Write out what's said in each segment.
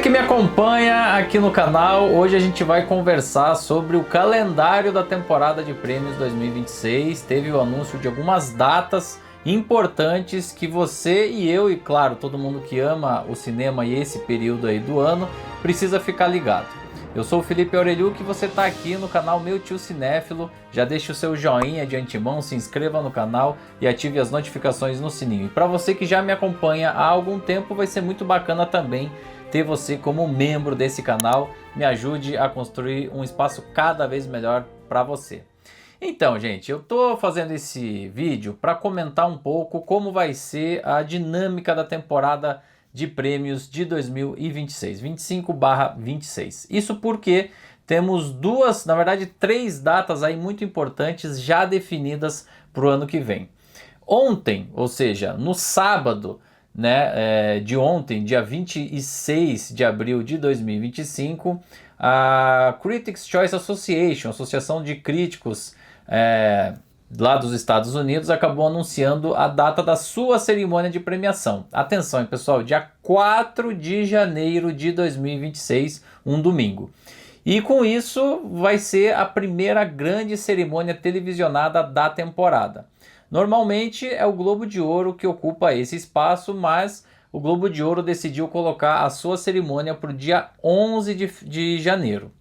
que me acompanha aqui no canal, hoje a gente vai conversar sobre o calendário da temporada de prêmios 2026. Teve o anúncio de algumas datas importantes que você e eu, e claro, todo mundo que ama o cinema e esse período aí do ano, precisa ficar ligado. Eu sou o Felipe Aureliuc e você está aqui no canal Meu Tio Cinéfilo. Já deixe o seu joinha de antemão, se inscreva no canal e ative as notificações no sininho. E para você que já me acompanha há algum tempo, vai ser muito bacana também ter você como membro desse canal. Me ajude a construir um espaço cada vez melhor para você. Então, gente, eu tô fazendo esse vídeo para comentar um pouco como vai ser a dinâmica da temporada de prêmios de 2026, 25/26. Isso porque temos duas, na verdade, três datas aí muito importantes já definidas para o ano que vem. Ontem, ou seja, no sábado, de ontem, dia 26 de abril de 2025, a Critics' Choice Association, Associação de Críticos lá dos Estados Unidos, acabou anunciando a data da sua cerimônia de premiação. Atenção, hein, pessoal, dia 4 de janeiro de 2026, um domingo. E com isso vai ser a primeira grande cerimônia televisionada da temporada. Normalmente é o Globo de Ouro que ocupa esse espaço, mas o Globo de Ouro decidiu colocar a sua cerimônia para o dia 11 de janeiro.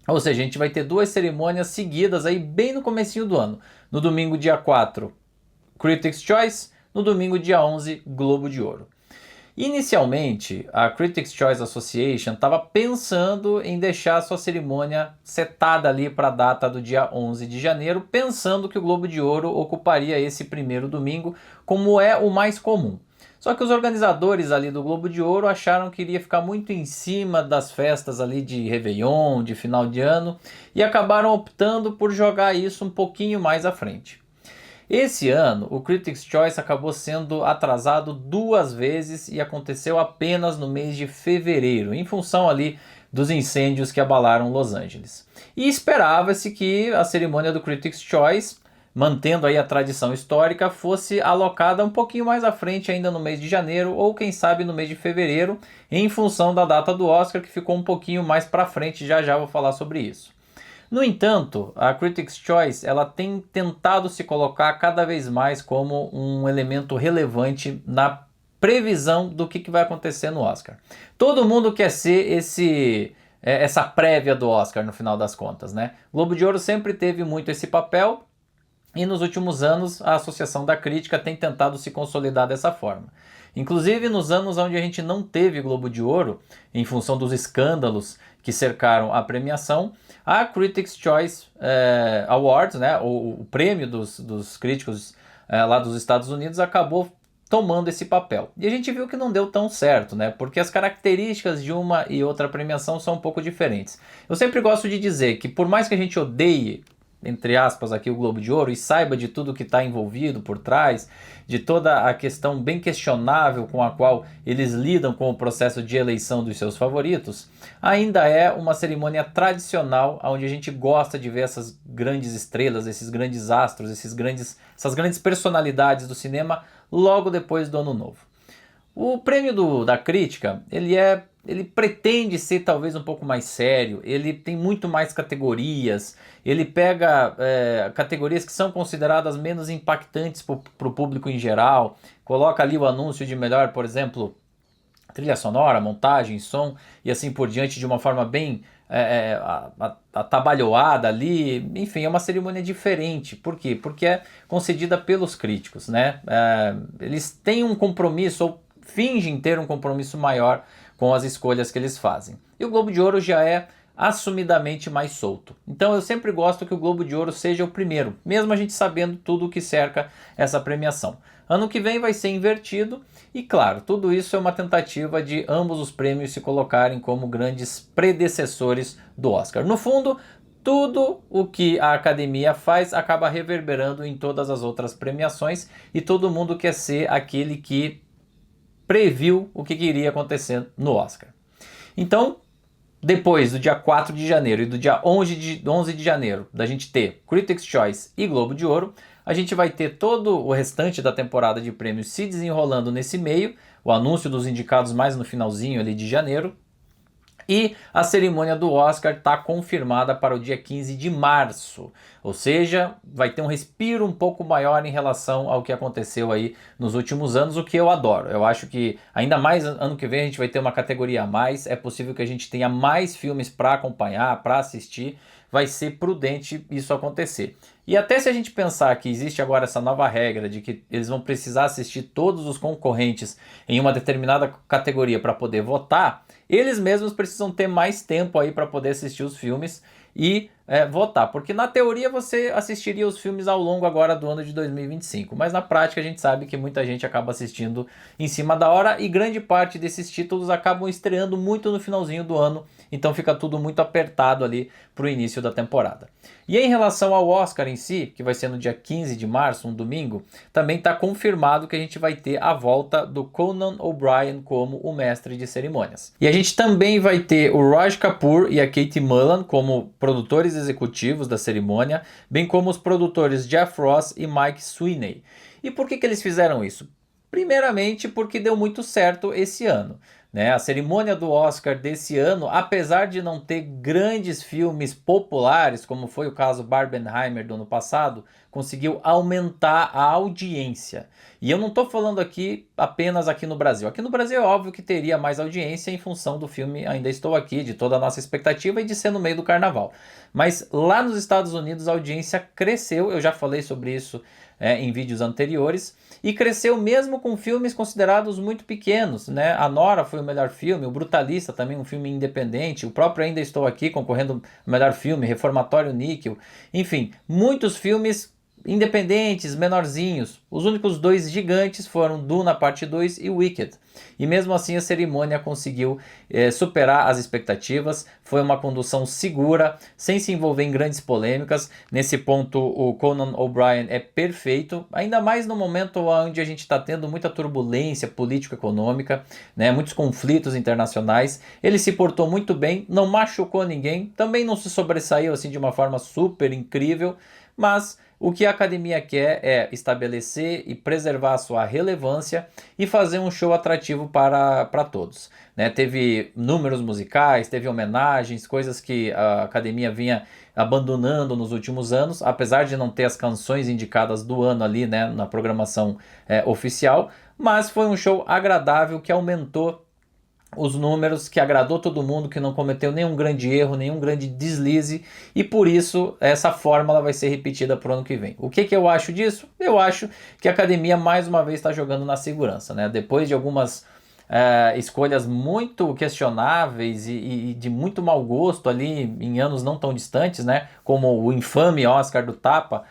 Ou seja, a gente vai ter duas cerimônias seguidas aí bem no comecinho do ano. No domingo, dia 4, Critics' Choice. No domingo, dia 11, Globo de Ouro. Inicialmente, a Critics' Choice Association estava pensando em deixar a sua cerimônia setada ali para a data do dia 11 de janeiro, pensando que o Globo de Ouro ocuparia esse primeiro domingo, como é o mais comum. Só que os organizadores ali do Globo de Ouro acharam que iria ficar muito em cima das festas ali de Réveillon, de final de ano, e acabaram optando por jogar isso um pouquinho mais à frente. Esse ano, o Critics' Choice acabou sendo atrasado duas vezes e aconteceu apenas no mês de fevereiro, em função ali dos incêndios que abalaram Los Angeles. E esperava-se que a cerimônia do Critics' Choice, mantendo aí a tradição histórica, fosse alocada um pouquinho mais à frente ainda no mês de janeiro ou quem sabe no mês de fevereiro, em função da data do Oscar, que ficou um pouquinho mais para frente. Já vou falar sobre isso. No entanto, a Critics' Choice ela tem tentado se colocar cada vez mais como um elemento relevante na previsão do que vai acontecer no Oscar. Todo mundo quer ser essa prévia do Oscar no final das contas, né? O Globo de Ouro sempre teve muito esse papel e nos últimos anos a Associação da Crítica tem tentado se consolidar dessa forma. Inclusive nos anos onde a gente não teve Globo de Ouro, em função dos escândalos que cercaram a premiação, a Critics' Choice Awards, o prêmio dos críticos lá dos Estados Unidos, acabou tomando esse papel. E a gente viu que não deu tão certo, porque as características de uma e outra premiação são um pouco diferentes. Eu sempre gosto de dizer que por mais que a gente odeie, entre aspas, aqui o Globo de Ouro e saiba de tudo que está envolvido por trás, de toda a questão bem questionável com a qual eles lidam com o processo de eleição dos seus favoritos, ainda é uma cerimônia tradicional onde a gente gosta de ver essas grandes estrelas, esses grandes astros, essas grandes personalidades do cinema logo depois do Ano Novo. O prêmio da crítica, ele pretende ser talvez um pouco mais sério, ele tem muito mais categorias, ele pega categorias que são consideradas menos impactantes para o público em geral, coloca ali o anúncio de melhor, por exemplo, trilha sonora, montagem, som e assim por diante de uma forma bem atabalhoada ali. Enfim, é uma cerimônia diferente. Por quê? Porque é concedida pelos críticos, eles têm um compromisso ou fingem ter um compromisso maior com as escolhas que eles fazem. E o Globo de Ouro já é assumidamente mais solto. Então eu sempre gosto que o Globo de Ouro seja o primeiro, mesmo a gente sabendo tudo o que cerca essa premiação. Ano que vem vai ser invertido e, claro, tudo isso é uma tentativa de ambos os prêmios se colocarem como grandes predecessores do Oscar. No fundo, tudo o que a academia faz acaba reverberando em todas as outras premiações e todo mundo quer ser aquele que previu o que iria acontecer no Oscar. Então, depois do dia 4 de janeiro e do dia 11 de janeiro, da gente ter Critics' Choice e Globo de Ouro, a gente vai ter todo o restante da temporada de prêmios se desenrolando nesse meio, o anúncio dos indicados mais no finalzinho ali de janeiro, E a cerimônia do Oscar está confirmada para o dia 15 de março, ou seja, vai ter um respiro um pouco maior em relação ao que aconteceu aí nos últimos anos, o que eu adoro. Eu acho que ainda mais ano que vem a gente vai ter uma categoria a mais, é possível que a gente tenha mais filmes para acompanhar, para assistir, vai ser prudente isso acontecer. E até se a gente pensar que existe agora essa nova regra de que eles vão precisar assistir todos os concorrentes em uma determinada categoria para poder votar, eles mesmos precisam ter mais tempo aí para poder assistir os filmes e votar, porque na teoria você assistiria os filmes ao longo agora do ano de 2025, mas na prática a gente sabe que muita gente acaba assistindo em cima da hora e grande parte desses títulos acabam estreando muito no finalzinho do ano, então fica tudo muito apertado ali para o início da temporada. E em relação ao Oscar em si, que vai ser no dia 15 de março, um domingo, também está confirmado que a gente vai ter a volta do Conan O'Brien como o mestre de cerimônias. E a gente também vai ter o Raj Kapoor e a Katie Mullen como produtores executivos da cerimônia, bem como os produtores Jeff Ross e Mike Sweeney. E por que eles fizeram isso? Primeiramente porque deu muito certo esse ano. A cerimônia do Oscar desse ano, apesar de não ter grandes filmes populares, como foi o caso Barbenheimer do ano passado, conseguiu aumentar a audiência. E eu não estou falando aqui apenas aqui no Brasil. Aqui no Brasil é óbvio que teria mais audiência em função do filme Ainda Estou Aqui, de toda a nossa expectativa e de ser no meio do carnaval. Mas lá nos Estados Unidos a audiência cresceu, eu já falei sobre isso em vídeos anteriores, e cresceu mesmo com filmes considerados muito pequenos, A Nora foi o melhor filme, o Brutalista também um filme independente, o próprio Ainda Estou Aqui concorrendo ao melhor filme, Reformatório Níquel, enfim, muitos filmes independentes, menorzinhos. Os únicos dois gigantes foram Duna Parte 2 e Wicked. E mesmo assim a cerimônia conseguiu superar as expectativas, foi uma condução segura, sem se envolver em grandes polêmicas. Nesse ponto o Conan O'Brien é perfeito, ainda mais no momento onde a gente está tendo muita turbulência político-econômica, muitos conflitos internacionais. Ele se portou muito bem, não machucou ninguém, também não se sobressaiu assim de uma forma super incrível, mas o que a academia quer é estabelecer e preservar a sua relevância e fazer um show atrativo para todos. Teve números musicais, teve homenagens, coisas que a academia vinha abandonando nos últimos anos, apesar de não ter as canções indicadas do ano ali na programação oficial, mas foi um show agradável que aumentou os números, que agradou todo mundo, que não cometeu nenhum grande erro, nenhum grande deslize, e por isso essa fórmula vai ser repetida para o ano que vem. O que eu acho disso? Eu acho que a academia mais uma vez está jogando na segurança, Depois de algumas escolhas muito questionáveis e de muito mau gosto ali em anos não tão distantes, como o infame Oscar do Tapa,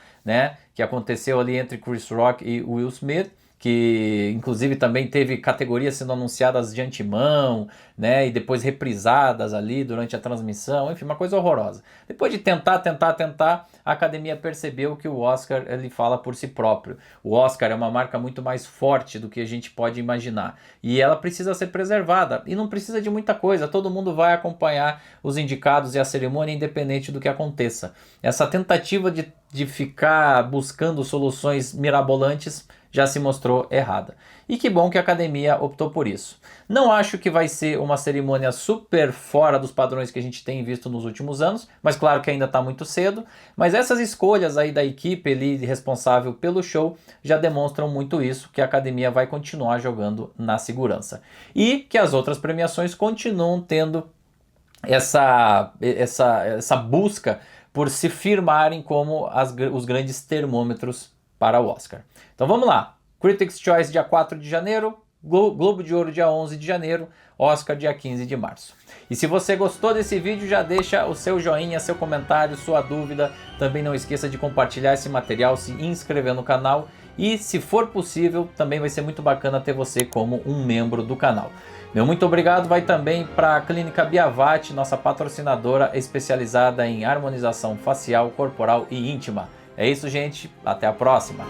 que aconteceu ali entre Chris Rock e Will Smith, que inclusive também teve categorias sendo anunciadas de antemão, e depois reprisadas ali durante a transmissão, enfim, uma coisa horrorosa. Depois de tentar, a academia percebeu que o Oscar ele fala por si próprio. O Oscar é uma marca muito mais forte do que a gente pode imaginar, e ela precisa ser preservada, e não precisa de muita coisa, todo mundo vai acompanhar os indicados e a cerimônia independente do que aconteça. Essa tentativa de ficar buscando soluções mirabolantes já se mostrou errada. E que bom que a academia optou por isso. Não acho que vai ser uma cerimônia super fora dos padrões que a gente tem visto nos últimos anos, mas claro que ainda está muito cedo, mas essas escolhas aí da equipe ali responsável pelo show já demonstram muito isso, que a academia vai continuar jogando na segurança. E que as outras premiações continuam tendo essa busca por se firmarem como os grandes termômetros para o Oscar. Então vamos lá, Critics' Choice dia 4 de janeiro, Globo de Ouro dia 11 de janeiro, Oscar dia 15 de março. E se você gostou desse vídeo, já deixa o seu joinha, seu comentário, sua dúvida. Também não esqueça de compartilhar esse material, se inscrever no canal e, se for possível, também vai ser muito bacana ter você como um membro do canal. Meu muito obrigado vai também para a Clínica Biavati, nossa patrocinadora especializada em harmonização facial, corporal e íntima. É isso, gente. Até a próxima.